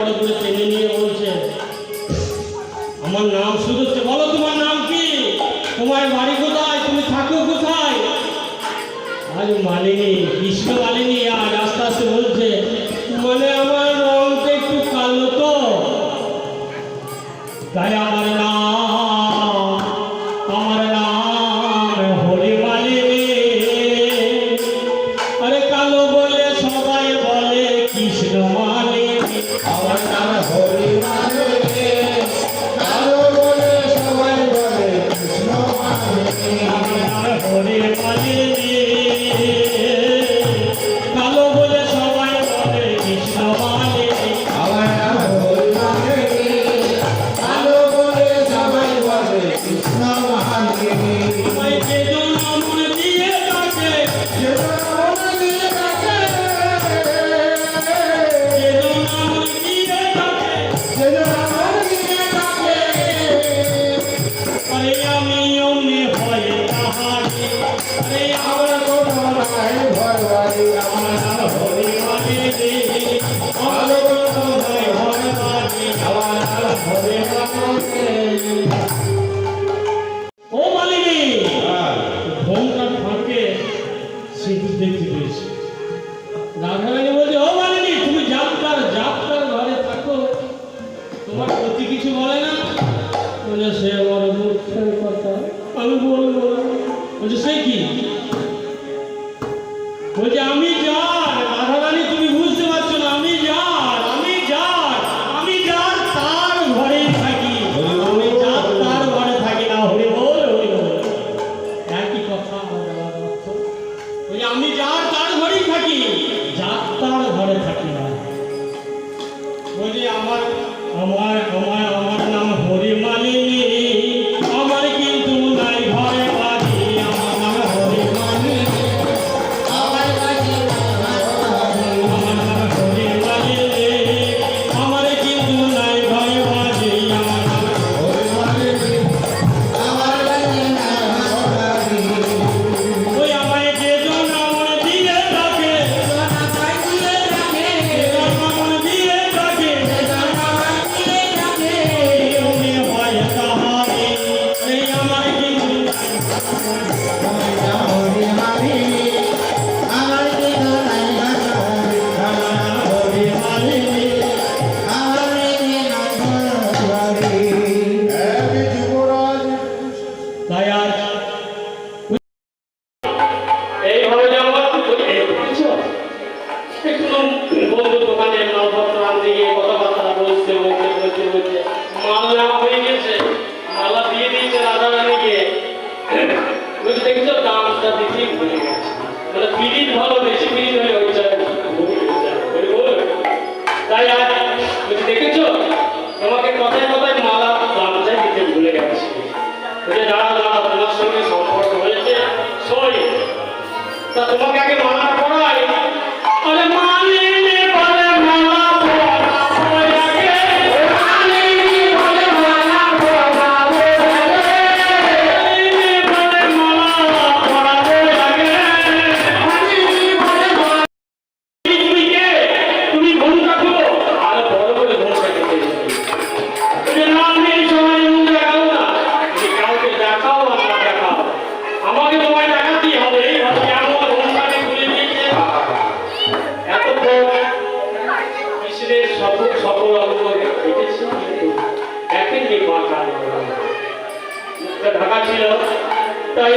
টেনে নিয়ে বলছে আমার নাম শুধু বলো তোমার নাম কি, তোমার বাড়ি কোথায়, তুমি থাকো কোথায়? আজ মালিনী, কৃষ্ণ মালিনী আজ আস্তে আস্তে বলছে মানে আমার রংটা একটু কালো তো, তাই আমার নাম হরি মালিনী। আরে কালো বলে সবাই বলে কৃষ্ণ মালিনী, আমার নাম হরি মালিনী, কালো বলে সবাই বলে কৃষ্ণ মালিনী। আমার নাম হরি মালিনী, কালো বলে সবাই বলে কৃষ্ণ মালিনী। আমার নাম হরি মালিনী, কালো বলে সবাই বলে কৃষ্ণ মালিনী। তোমায় যেজন নাম দিয়ে ডাকে, যেজন নাম দিয়ে ডাকে, যেজন নাম দিয়ে ডাকে, যেজন নাম দিয়ে ডাকে, আরে আমি অমনি হয়ে তাহারি, আরে আমার কোনো নাই ভরবারি। আমার নাম হরি মালিনী, কালো বলে সবাই হরে মালিনী, আমার নাম হরি মালিনী। ও মালিনী ঘোমটার ফাঁকে সিঁদুর দেখতে পেয়েছি। রাধারানী বলছে ও মালিনী তুমি যাত্রার ঘরে থাকো, তোমার প্রতি কিছু বলে না? বলে সে আমার মুখের কথা আমি বলবো না। বলছে সে কি? বলছে আমি যার। রাধারানী তুমি বুঝতে পারছো না, আমি যার তার ঘরেই থাকি, আমি যার তার ঘরে থাকি না। হরি বল একই কথা বলছে আমি যার তার ঘরেই থাকি, যার তার ঘরে থাকি না। বলছে আমার আমার আমার আমার নাম হরি মালিনী, আমার কিন্তু নাই ঘরে বাড়ি, আমার নাম হরি মালিনী, আমার কাছে আমার নাম হরি মালিনী, আমার কিন্তু নাই ঘরে বাড়ি, আমার নাম হরি মালিনী, আমার কাছে ভরবারি। ওই আমায় যেজন নাম দিয়ে ডাকে, যেজন নাম দিয়ে ডাকে, অমনি হয় তাহারি, এই আমার কিন্তু আমার নাম হরি মালিনী, আমার কিছু নাই ভরবারি। আমার নাম হরি মালিনী, আমার কিছু নাই ভরবারি। হে যুবরাজ, তাই আজ এইভাবে যেমন একটু বন্ধু দোকানে মালপত্র আনতে গিয়ে কথাবার্তা বলতে মালা হয়ে গেছে, মালা দিয়ে দিয়েছে রাধারানীকে। বলছে দেখেছো দামটা দিতেই ভুলে গেছে, মানে পিড়িত ভালো, বেশি পিড়িত হয়ে ওই তাই আজ বলছি দেখেছো তোমাকে কথায় কথায় মালা দামটা দিতে ভুলে গেছে। বলছে দাঁড়া তোমার সঙ্গে সম্পর্ক হয়েছে সই, তা তোমাকে আগে মালা পড়াই। আরে মালিনী বলে মালা পড়াবো আগে, মালিনী বলে মালা পড়াবো আগে, মালিনী বলে মালা পড়াবো আগে, মালিনী বলে মালা। তুমি কে? তুমি ঘুমটা খুলো। আরে বড় বলে ঘুমটা খেতে বলছে না আমি এই সময় মুখ দেখাবো না, তুমি কাউকে দেখাও আর না দেখাও, আমাকে তোমায় দেখাতেই হবে। এইভাবে এমন ঘুমটাকে খুলে দিয়েছে। এত কৃষ্ণের সকল অঙ্গ দেখেছি, দেখেননি মুখটা ঢাকা ছিল, তাই